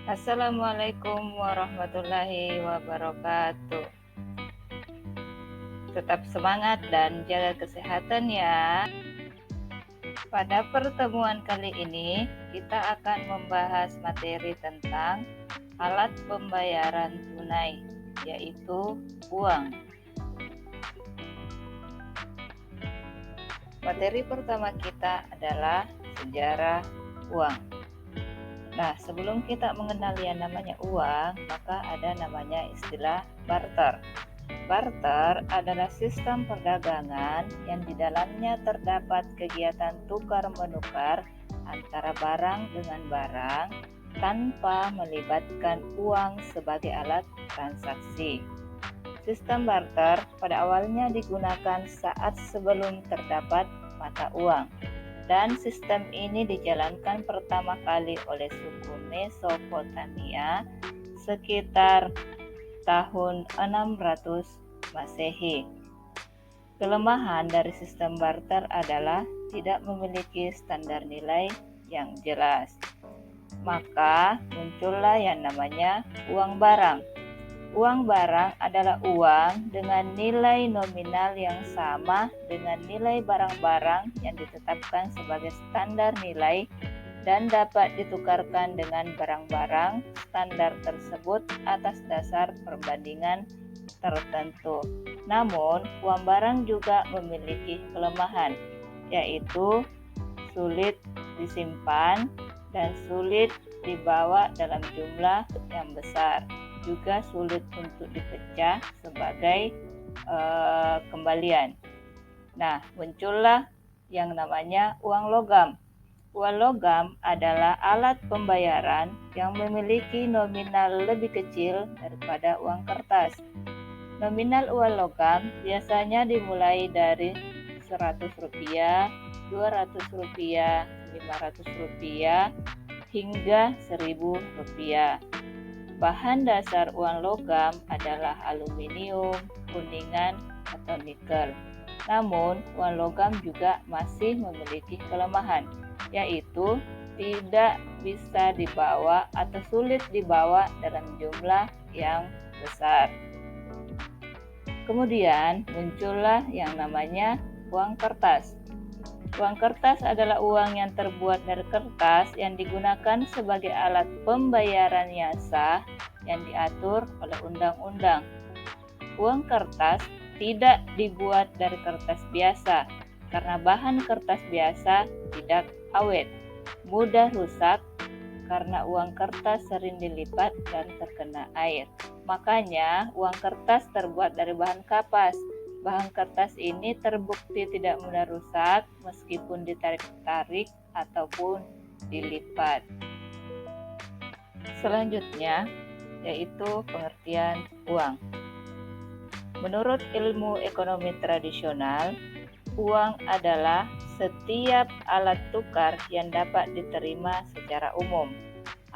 Assalamualaikum warahmatullahi wabarakatuh. Tetap semangat dan jaga kesehatan ya. Pada pertemuan kali ini, kita akan membahas materi tentang alat pembayaran tunai, yaitu uang. Materi pertama kita adalah sejarah uang. Nah, sebelum kita mengenal yang namanya uang, maka ada namanya istilah barter. Barter adalah sistem perdagangan yang di dalamnya terdapat kegiatan tukar-menukar antara barang dengan barang tanpa melibatkan uang sebagai alat transaksi. Sistem barter pada awalnya digunakan saat sebelum terdapat mata uang. Dan sistem ini dijalankan pertama kali oleh suku Mesopotamia sekitar tahun 600 Masehi. Kelemahan dari sistem barter adalah tidak memiliki standar nilai yang jelas. Maka muncullah yang namanya uang barang. Uang barang adalah uang dengan nilai nominal yang sama dengan nilai barang-barang yang ditetapkan sebagai standar nilai dan dapat ditukarkan dengan barang-barang standar tersebut atas dasar perbandingan tertentu. Namun, uang barang juga memiliki kelemahan, yaitu sulit disimpan dan sulit dibawa dalam jumlah yang besar. Juga sulit untuk dipecah sebagai kembalian. Nah, muncullah yang namanya uang logam. Uang logam adalah alat pembayaran yang memiliki nominal lebih kecil daripada uang kertas. Nominal uang logam biasanya dimulai dari Rp100, Rp200, Rp500 hingga Rp1.000. Bahan dasar uang logam adalah aluminium, kuningan, atau nikel. Namun, uang logam juga masih memiliki kelemahan, yaitu tidak bisa dibawa atau sulit dibawa dalam jumlah yang besar. Kemudian muncullah yang namanya uang kertas. Uang kertas adalah uang yang terbuat dari kertas yang digunakan sebagai alat pembayaran yang sah yang diatur oleh undang-undang. Uang kertas tidak dibuat dari kertas biasa karena bahan kertas biasa tidak awet, mudah rusak karena uang kertas sering dilipat dan terkena air. Makanya uang kertas terbuat dari bahan kapas. Bahan kertas ini terbukti tidak mudah rusak meskipun ditarik-tarik ataupun dilipat. Selanjutnya yaitu pengertian uang. Menurut ilmu ekonomi tradisional, uang adalah setiap alat tukar yang dapat diterima secara umum.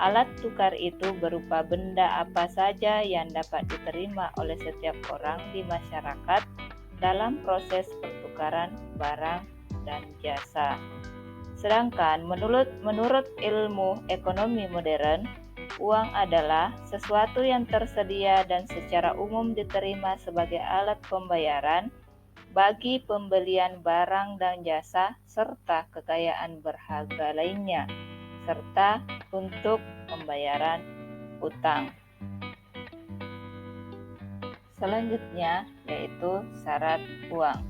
Alat tukar itu berupa benda apa saja yang dapat diterima oleh setiap orang di masyarakat dalam proses pertukaran barang dan jasa. Sedangkan menurut ilmu ekonomi modern, uang adalah sesuatu yang tersedia dan secara umum diterima sebagai alat pembayaran bagi pembelian barang dan jasa serta kekayaan berharga lainnya, serta untuk pembayaran utang. Selanjutnya yaitu syarat uang.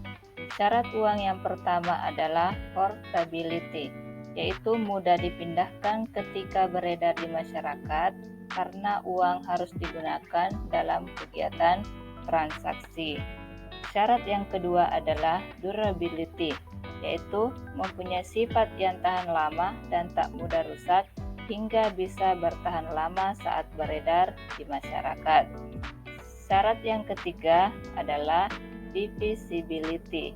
Syarat uang yang pertama adalah portability, yaitu mudah dipindahkan ketika beredar di masyarakat karena uang harus digunakan dalam kegiatan transaksi. Syarat yang kedua adalah durability, yaitu mempunyai sifat yang tahan lama dan tak mudah rusak hingga bisa bertahan lama saat beredar di masyarakat. Syarat yang ketiga adalah divisibility,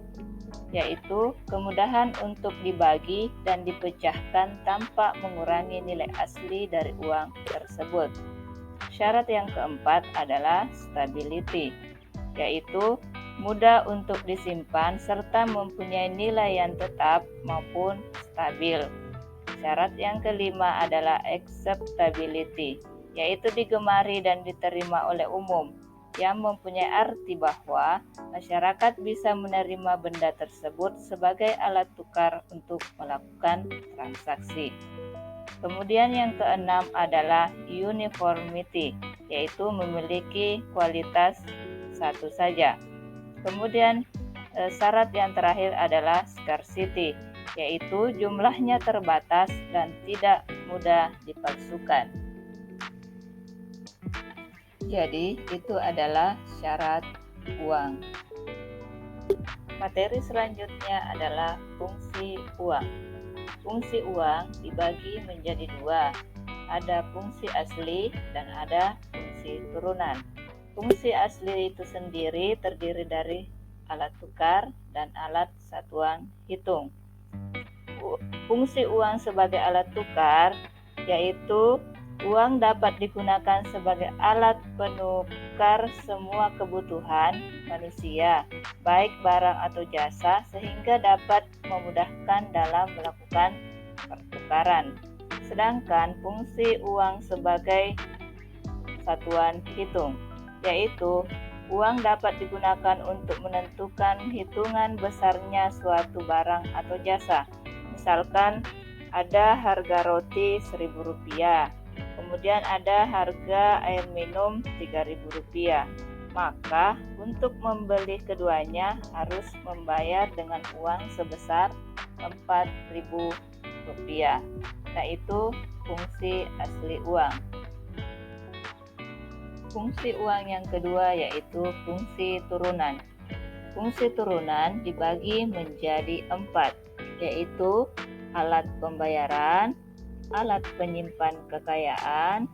yaitu kemudahan untuk dibagi dan dipecahkan tanpa mengurangi nilai asli dari uang tersebut. Syarat yang keempat adalah stability, yaitu mudah untuk disimpan serta mempunyai nilai yang tetap maupun stabil. Syarat yang kelima adalah acceptability, yaitu digemari dan diterima oleh umum, yang mempunyai arti bahwa masyarakat bisa menerima benda tersebut sebagai alat tukar untuk melakukan transaksi. Kemudian yang keenam adalah uniformity, yaitu memiliki kualitas satu saja. Kemudian syarat yang terakhir adalah scarcity, yaitu jumlahnya terbatas dan tidak mudah dipalsukan. Jadi, itu adalah syarat uang. Materi selanjutnya adalah fungsi uang. Fungsi uang dibagi menjadi dua. Ada fungsi asli dan ada fungsi turunan. Fungsi asli itu sendiri terdiri dari alat tukar dan alat satuan hitung. Fungsi uang sebagai alat tukar yaitu uang dapat digunakan sebagai alat penukar semua kebutuhan manusia, baik barang atau jasa, sehingga dapat memudahkan dalam melakukan pertukaran. Sedangkan fungsi uang sebagai satuan hitung, yaitu uang dapat digunakan untuk menentukan hitungan besarnya suatu barang atau jasa. Misalkan ada harga roti Rp1.000, kemudian ada harga air minum Rp3.000. Maka untuk membeli keduanya harus membayar dengan uang sebesar Rp4.000. Nah, itu fungsi asli uang. Fungsi uang yang kedua yaitu fungsi turunan. Fungsi turunan dibagi menjadi 4, yaitu alat pembayaran, alat penyimpan kekayaan,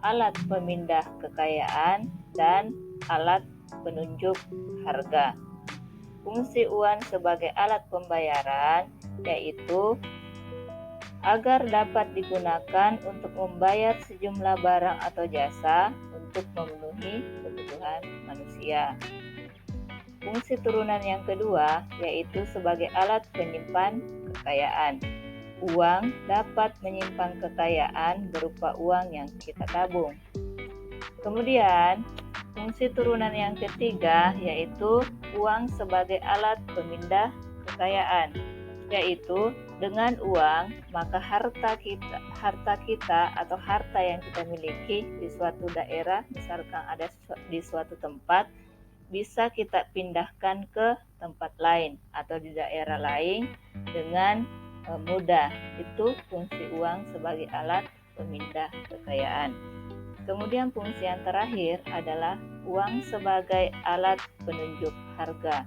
alat pemindah kekayaan, dan alat penunjuk harga. Fungsi uang sebagai alat pembayaran yaitu agar dapat digunakan untuk membayar sejumlah barang atau jasa untuk memenuhi kebutuhan manusia. Fungsi turunan yang kedua yaitu sebagai alat penyimpan kekayaan. Uang dapat menyimpan kekayaan berupa uang yang kita tabung. Kemudian, fungsi turunan yang ketiga yaitu uang sebagai alat pemindah kekayaan, yaitu dengan uang maka harta kita atau harta yang kita miliki di suatu daerah, misalkan ada di suatu tempat, bisa kita pindahkan ke tempat lain atau di daerah lain dengan mudah. Itu fungsi uang sebagai alat pemindah kekayaan. Kemudian fungsi yang terakhir adalah uang sebagai alat penunjuk harga.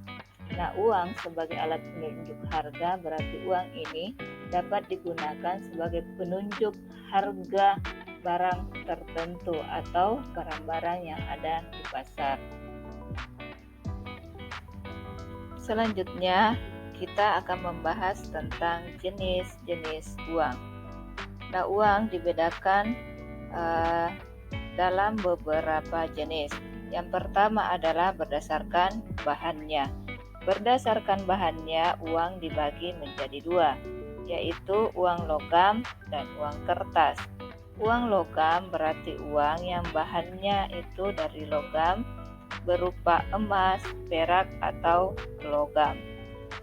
Nah, uang sebagai alat penunjuk harga berarti uang ini dapat digunakan sebagai penunjuk harga barang tertentu atau barang-barang yang ada di pasar. Selanjutnya, kita akan membahas tentang jenis-jenis uang. Nah, uang dibedakan dalam beberapa jenis. Yang pertama adalah berdasarkan bahannya. Berdasarkan bahannya, uang dibagi menjadi dua, yaitu uang logam dan uang kertas. Uang logam berarti uang yang bahannya itu dari logam berupa emas, perak, atau logam.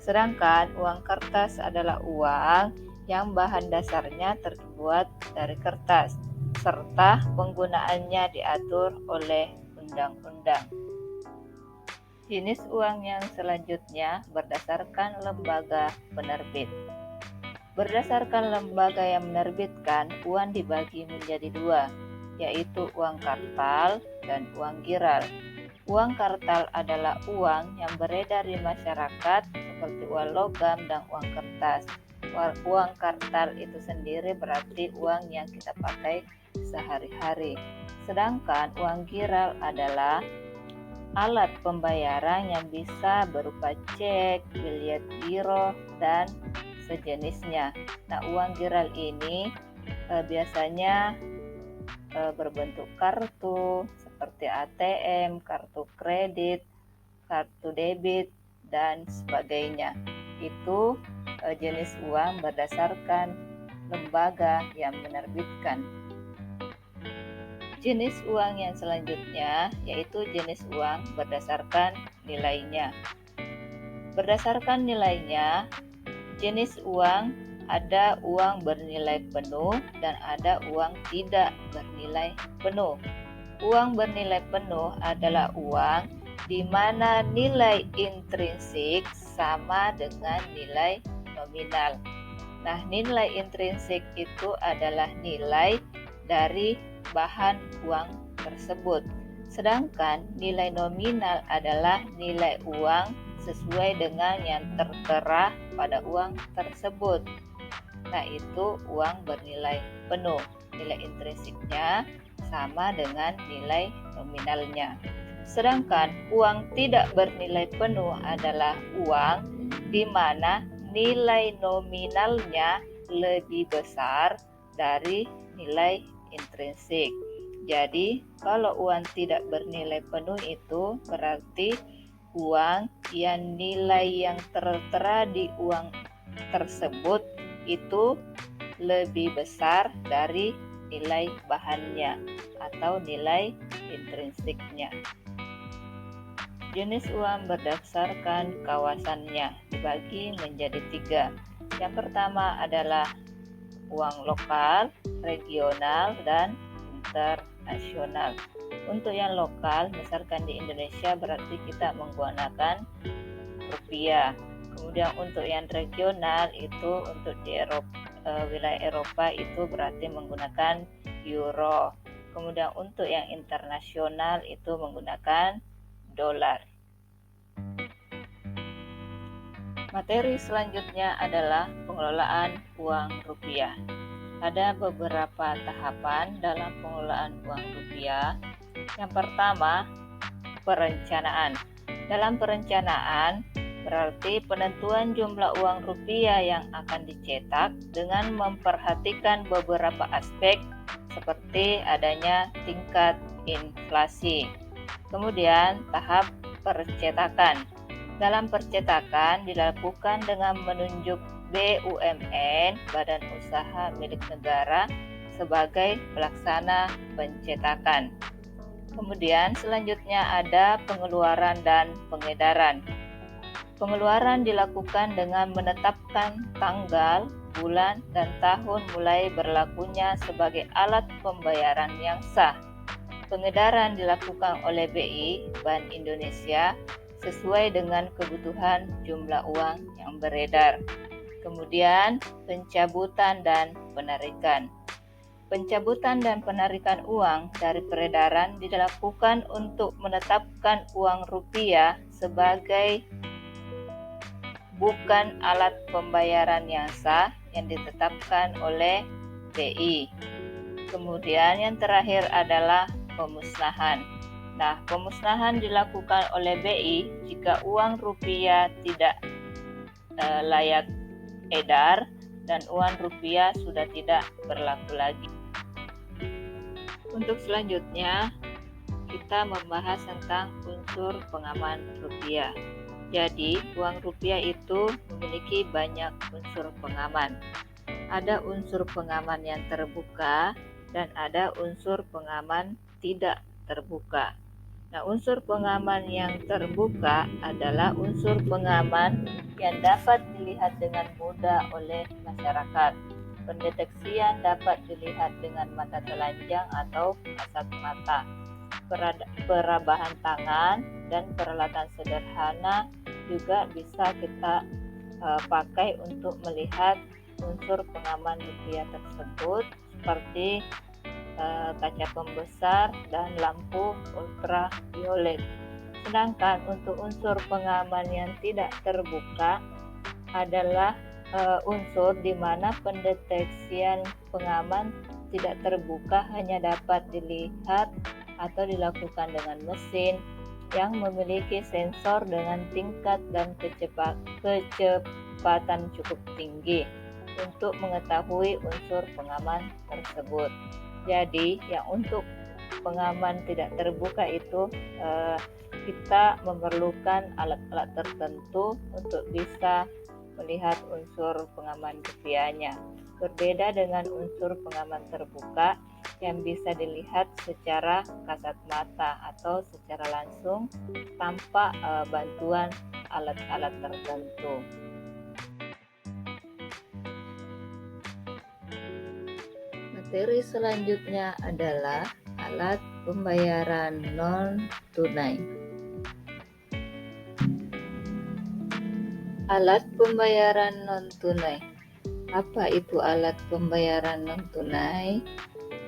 Sedangkan uang kertas adalah uang yang bahan dasarnya terbuat dari kertas, serta penggunaannya diatur oleh undang-undang. Jenis uang yang selanjutnya berdasarkan lembaga penerbit. Berdasarkan lembaga yang menerbitkan, uang dibagi menjadi dua, yaitu uang kartal dan uang giral. Uang kartal adalah uang yang beredar di masyarakat seperti uang logam dan uang kertas. Uang kartal itu sendiri berarti uang yang kita pakai sehari-hari. Sedangkan uang giral adalah alat pembayaran yang bisa berupa cek, biliet giro, dan sejenisnya. Nah, uang giral ini biasanya berbentuk kartu seperti ATM, kartu kredit, kartu debit, dan sebagainya. Itu jenis uang berdasarkan lembaga yang menerbitkan. Jenis uang yang selanjutnya yaitu jenis uang berdasarkan nilainya. Berdasarkan nilainya, jenis uang ada uang bernilai penuh dan ada uang tidak bernilai penuh. Uang bernilai penuh adalah uang di mana nilai intrinsik sama dengan nilai nominal. Nah, nilai intrinsik itu adalah nilai dari bahan uang tersebut. Sedangkan nilai nominal adalah nilai uang sesuai dengan yang tertera pada uang tersebut. Nah, itu uang bernilai penuh. Nilai intrinsiknya sama dengan nilai nominalnya. Sedangkan uang tidak bernilai penuh adalah uang di mana nilai nominalnya lebih besar dari nilai intrinsik. Jadi, kalau uang tidak bernilai penuh itu berarti uang yang nilai yang tertera di uang tersebut itu lebih besar dari nilai bahannya atau nilai intrinsiknya. Jenis uang berdasarkan kawasannya dibagi menjadi 3. Yang pertama adalah uang lokal, regional, dan internasional. Untuk yang lokal, misalkan di Indonesia berarti kita menggunakan rupiah. Kemudian untuk yang regional itu untuk di wilayah Eropa itu berarti menggunakan euro. Kemudian untuk yang internasional itu menggunakan dolar. Materi selanjutnya adalah pengelolaan uang rupiah. Ada beberapa tahapan dalam pengelolaan uang rupiah. Yang pertama, perencanaan. Dalam perencanaan, berarti penentuan jumlah uang rupiah yang akan dicetak dengan memperhatikan beberapa aspek seperti adanya tingkat inflasi. Kemudian, tahap percetakan. Dalam percetakan dilakukan dengan menunjuk BUMN, Badan Usaha Milik Negara, sebagai pelaksana pencetakan. Kemudian selanjutnya ada pengeluaran dan pengedaran. Pengeluaran dilakukan dengan menetapkan tanggal, bulan, dan tahun mulai berlakunya sebagai alat pembayaran yang sah. Pengedaran dilakukan oleh BI, Bank Indonesia, sesuai dengan kebutuhan jumlah uang yang beredar. Kemudian pencabutan dan penarikan. Pencabutan dan penarikan uang dari peredaran dilakukan untuk menetapkan uang rupiah sebagai bukan alat pembayaran yang sah yang ditetapkan oleh BI. Kemudian yang terakhir adalah pemusnahan. Nah, pemusnahan dilakukan oleh BI jika uang rupiah tidak layak edar dan uang rupiah sudah tidak berlaku lagi. Untuk selanjutnya, kita membahas tentang unsur pengaman rupiah. Jadi, uang rupiah itu memiliki banyak unsur pengaman. Ada unsur pengaman yang terbuka dan ada unsur pengaman tidak terbuka. Nah, unsur pengaman yang terbuka adalah unsur pengaman yang dapat dilihat dengan mudah oleh masyarakat. Pendeteksian dapat dilihat dengan mata telanjang atau kasat mata. Perabahan tangan dan peralatan sederhana juga bisa kita pakai untuk melihat unsur pengaman rupiah tersebut seperti kaca pembesar dan lampu ultraviolet. Sedangkan untuk unsur pengaman yang tidak terbuka adalah unsur di mana pendeteksian pengaman tidak terbuka hanya dapat dilihat atau dilakukan dengan mesin yang memiliki sensor dengan tingkat dan kecepatan cukup tinggi untuk mengetahui unsur pengaman tersebut. Jadi, yang untuk pengaman tidak terbuka itu kita memerlukan alat-alat tertentu untuk bisa melihat unsur pengaman rupiahnya. Berbeda dengan unsur pengaman terbuka, yang bisa dilihat secara kasat mata atau secara langsung tanpa bantuan alat-alat tertentu. Materi selanjutnya adalah alat pembayaran non-tunai. Alat pembayaran non-tunai. Apa itu alat pembayaran non-tunai?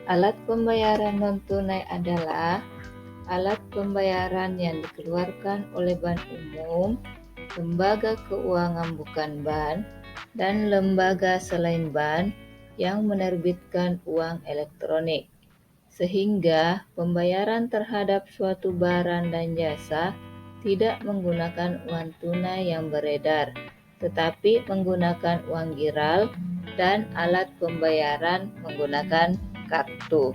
Alat pembayaran non-tunai adalah alat pembayaran yang dikeluarkan oleh bank umum, lembaga keuangan bukan bank, dan lembaga selain bank yang menerbitkan uang elektronik, sehingga pembayaran terhadap suatu barang dan jasa tidak menggunakan uang tunai yang beredar, tetapi menggunakan uang giral dan alat pembayaran menggunakan kartu.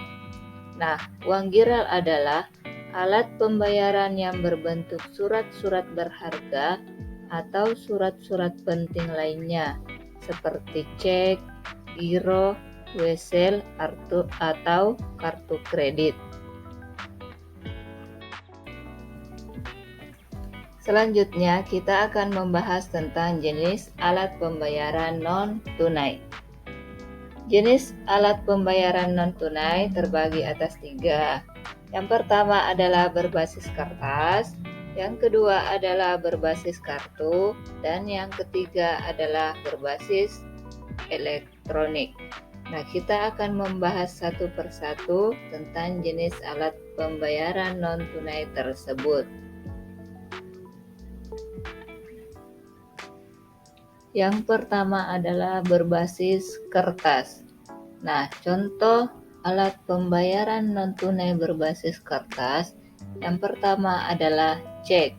Nah, uang giral adalah alat pembayaran yang berbentuk surat-surat berharga atau surat-surat penting lainnya, seperti cek, giro, wesel, atau kartu kredit. Selanjutnya, kita akan membahas tentang jenis alat pembayaran non-tunai. Jenis alat pembayaran non-tunai terbagi atas 3. Yang pertama adalah berbasis kertas, yang kedua adalah berbasis kartu, dan yang ketiga adalah berbasis elektronik. Nah, kita akan membahas satu persatu tentang jenis alat pembayaran non-tunai tersebut. Yang pertama adalah berbasis kertas. Nah, contoh alat pembayaran non-tunai berbasis kertas, yang pertama adalah cek.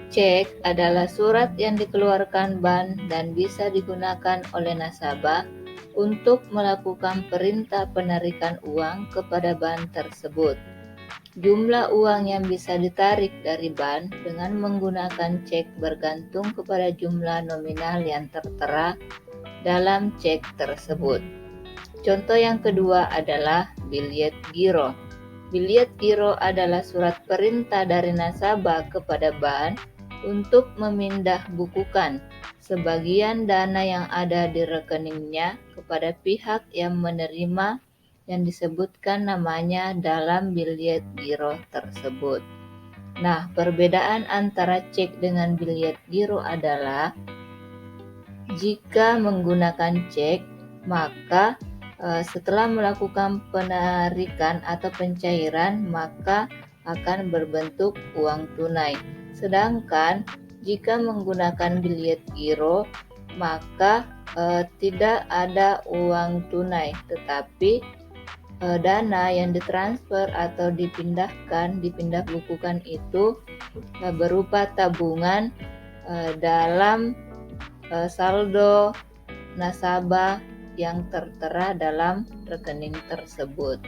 Cek adalah surat yang dikeluarkan bank dan bisa digunakan oleh nasabah untuk melakukan perintah penarikan uang kepada bank tersebut. Jumlah uang yang bisa ditarik dari bank dengan menggunakan cek bergantung kepada jumlah nominal yang tertera dalam cek tersebut. Contoh yang kedua adalah biljet giro. Biljet giro adalah surat perintah dari nasabah kepada bank untuk memindah bukukan sebagian dana yang ada di rekeningnya kepada pihak yang menerima yang disebutkan namanya dalam biljet giro tersebut. Nah, perbedaan antara cek dengan biljet giro adalah jika menggunakan cek, maka setelah melakukan penarikan atau pencairan, maka akan berbentuk uang tunai. Sedangkan jika menggunakan biljet giro, maka tidak ada uang tunai, tetapi dana yang ditransfer atau dipindah bukukan itu berupa tabungan dalam saldo nasabah yang tertera dalam rekening tersebut.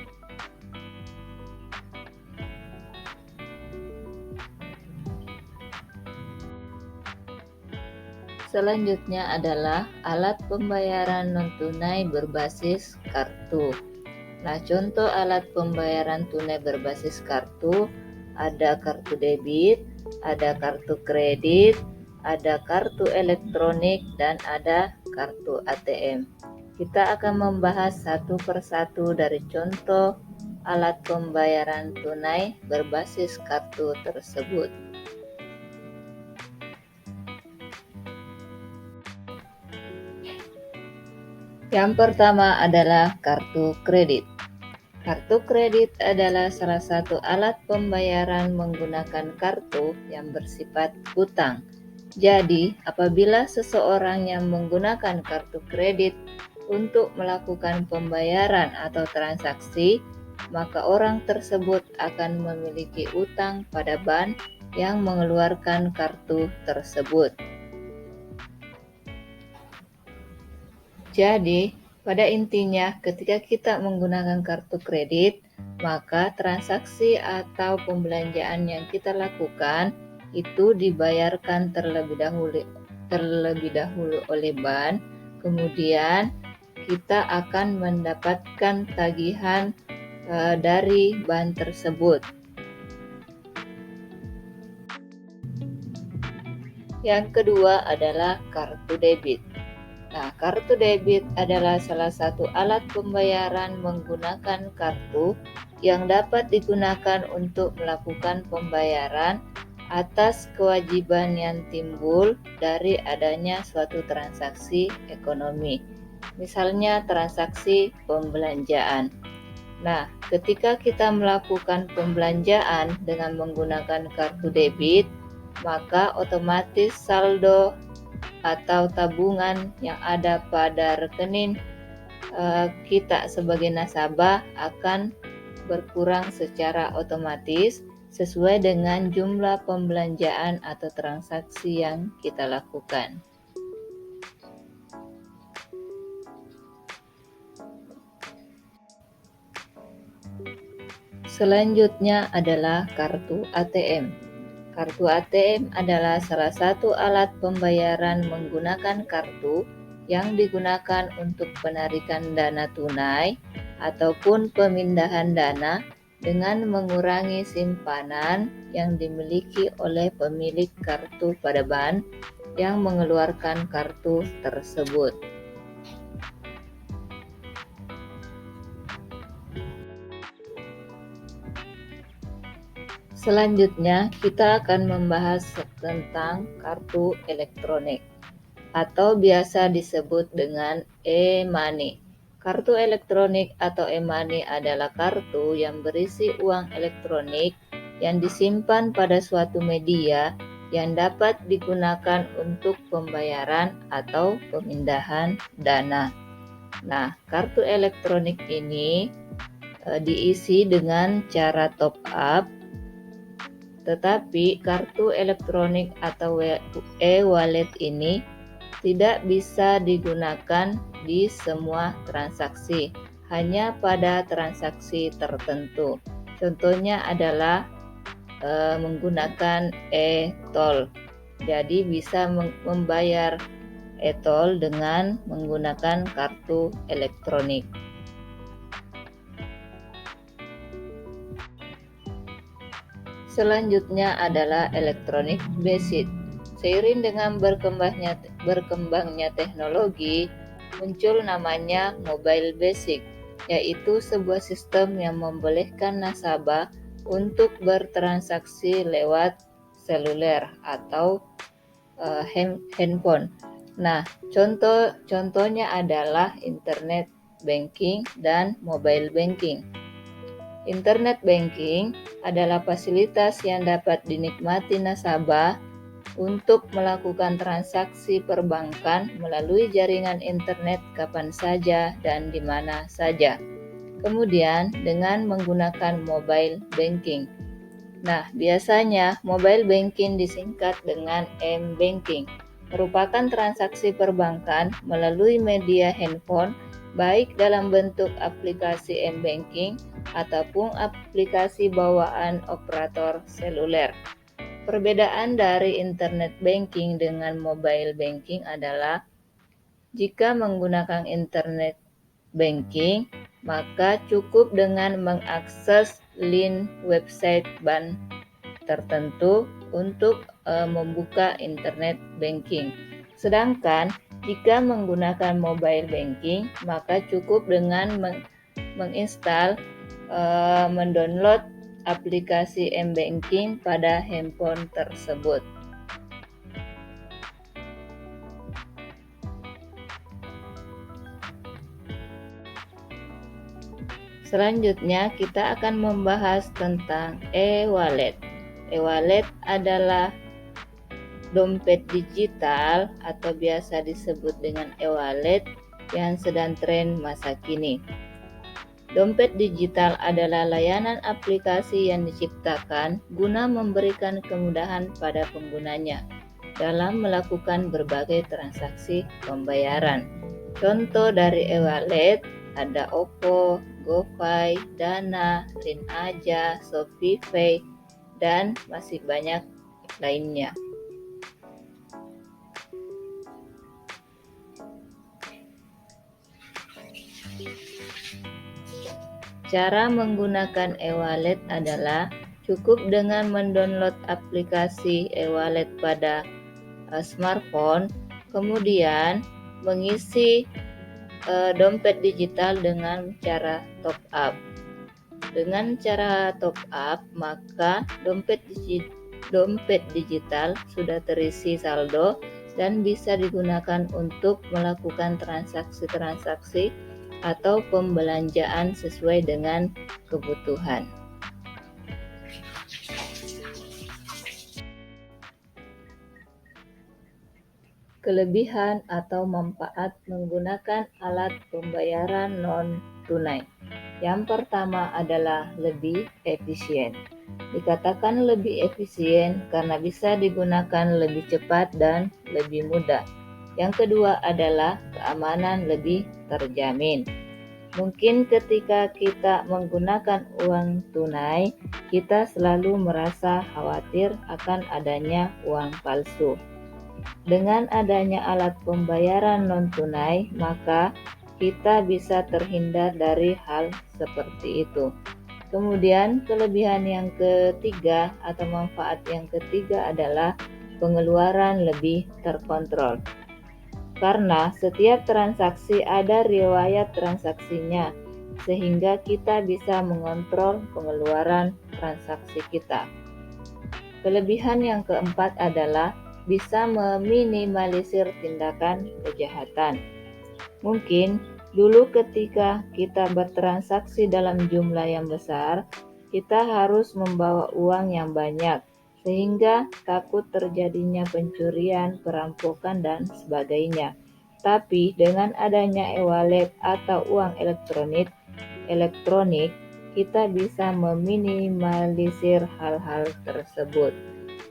Selanjutnya adalah alat pembayaran non-tunai berbasis kartu. Nah, contoh alat pembayaran tunai berbasis kartu ada kartu debit, ada kartu kredit, ada kartu elektronik, dan ada kartu ATM. Kita akan membahas satu persatu dari contoh alat pembayaran tunai berbasis kartu tersebut. Yang pertama adalah kartu kredit. Kartu kredit adalah salah satu alat pembayaran menggunakan kartu yang bersifat hutang. Jadi, apabila seseorang yang menggunakan kartu kredit untuk melakukan pembayaran atau transaksi, maka orang tersebut akan memiliki utang pada bank yang mengeluarkan kartu tersebut. Jadi, pada intinya ketika kita menggunakan kartu kredit, maka transaksi atau pembelanjaan yang kita lakukan itu dibayarkan terlebih dahulu oleh bank, kemudian kita akan mendapatkan tagihan dari bank tersebut. Yang kedua adalah kartu debit. Nah, kartu debit adalah salah satu alat pembayaran menggunakan kartu yang dapat digunakan untuk melakukan pembayaran atas kewajiban yang timbul dari adanya suatu transaksi ekonomi. Misalnya transaksi pembelanjaan. Nah, ketika kita melakukan pembelanjaan dengan menggunakan kartu debit, maka otomatis saldo atau tabungan yang ada pada rekening kita sebagai nasabah akan berkurang secara otomatis sesuai dengan jumlah pembelanjaan atau transaksi yang kita lakukan. Selanjutnya adalah kartu ATM. Kartu ATM adalah salah satu alat pembayaran menggunakan kartu yang digunakan untuk penarikan dana tunai ataupun pemindahan dana dengan mengurangi simpanan yang dimiliki oleh pemilik kartu pada bank yang mengeluarkan kartu tersebut. Selanjutnya, kita akan membahas tentang kartu elektronik atau biasa disebut dengan e-money. Kartu elektronik atau e-money adalah kartu yang berisi uang elektronik yang disimpan pada suatu media yang dapat digunakan untuk pembayaran atau pemindahan dana. Nah, kartu elektronik ini diisi dengan cara top up. Tetapi kartu elektronik atau e-wallet ini tidak bisa digunakan di semua transaksi, hanya pada transaksi tertentu. Contohnya adalah menggunakan e-tol. Jadi bisa membayar e-tol dengan menggunakan kartu elektronik. Selanjutnya adalah elektronik basic. Seiring dengan berkembangnya teknologi, muncul namanya mobile basic, yaitu sebuah sistem yang membolehkan nasabah untuk bertransaksi lewat seluler atau handphone. Nah, contohnya adalah internet banking dan mobile banking. Internet banking adalah fasilitas yang dapat dinikmati nasabah untuk melakukan transaksi perbankan melalui jaringan internet kapan saja dan di mana saja. Kemudian dengan menggunakan mobile banking. Nah, biasanya mobile banking disingkat dengan m-banking, merupakan transaksi perbankan melalui media handphone baik dalam bentuk aplikasi m-banking ataupun aplikasi bawaan operator seluler. Perbedaan dari internet banking dengan mobile banking adalah jika menggunakan internet banking, maka cukup dengan mengakses link website bank tertentu untuk membuka internet banking. Sedangkan jika menggunakan mobile banking, maka cukup dengan menginstal, mendownload aplikasi m-banking pada handphone tersebut. Selanjutnya kita akan membahas tentang e-wallet. E-wallet adalah dompet digital atau biasa disebut dengan e-wallet yang sedang tren masa kini. Dompet digital adalah layanan aplikasi yang diciptakan guna memberikan kemudahan pada penggunanya dalam melakukan berbagai transaksi pembayaran. Contoh dari e-wallet ada OVO, GoPay, Dana, Linaja, ShopeePay, dan masih banyak lainnya. Cara menggunakan e-wallet adalah cukup dengan mendownload aplikasi e-wallet pada smartphone, kemudian mengisi dompet digital dengan cara top up. Dengan cara top up, maka dompet digital sudah terisi saldo dan bisa digunakan untuk melakukan transaksi-transaksi atau pembelanjaan sesuai dengan kebutuhan. Kelebihan atau manfaat menggunakan alat pembayaran non-tunai. Yang pertama adalah lebih efisien. Dikatakan lebih efisien karena bisa digunakan lebih cepat dan lebih mudah. Yang kedua adalah keamanan lebih terjamin. Mungkin ketika kita menggunakan uang tunai, kita selalu merasa khawatir akan adanya uang palsu. Dengan adanya alat pembayaran non-tunai, maka kita bisa terhindar dari hal seperti itu. Kemudian kelebihan yang ketiga atau manfaat yang ketiga adalah pengeluaran lebih terkontrol. Karena setiap transaksi ada riwayat transaksinya, sehingga kita bisa mengontrol pengeluaran transaksi kita. Kelebihan yang keempat adalah bisa meminimalisir tindakan kejahatan. Mungkin dulu ketika kita bertransaksi dalam jumlah yang besar, kita harus membawa uang yang banyak, sehingga takut terjadinya pencurian, perampokan, dan sebagainya. Tapi dengan adanya e-wallet atau uang elektronik, kita bisa meminimalisir hal-hal tersebut.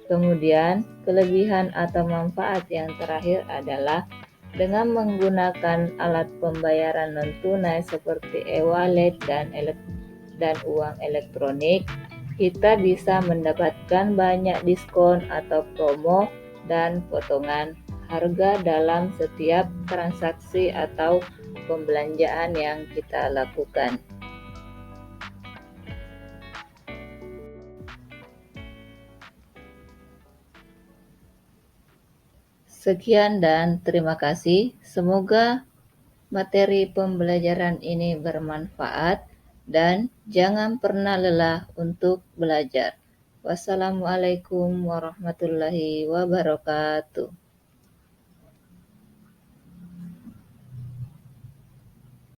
Kemudian, kelebihan atau manfaat yang terakhir adalah dengan menggunakan alat pembayaran non-tunai seperti e-wallet dan uang elektronik, kita bisa mendapatkan banyak diskon atau promo dan potongan harga dalam setiap transaksi atau pembelanjaan yang kita lakukan. Sekian dan terima kasih. Semoga materi pembelajaran ini bermanfaat dan jangan pernah lelah untuk belajar. Wassalamualaikum warahmatullahi wabarakatuh.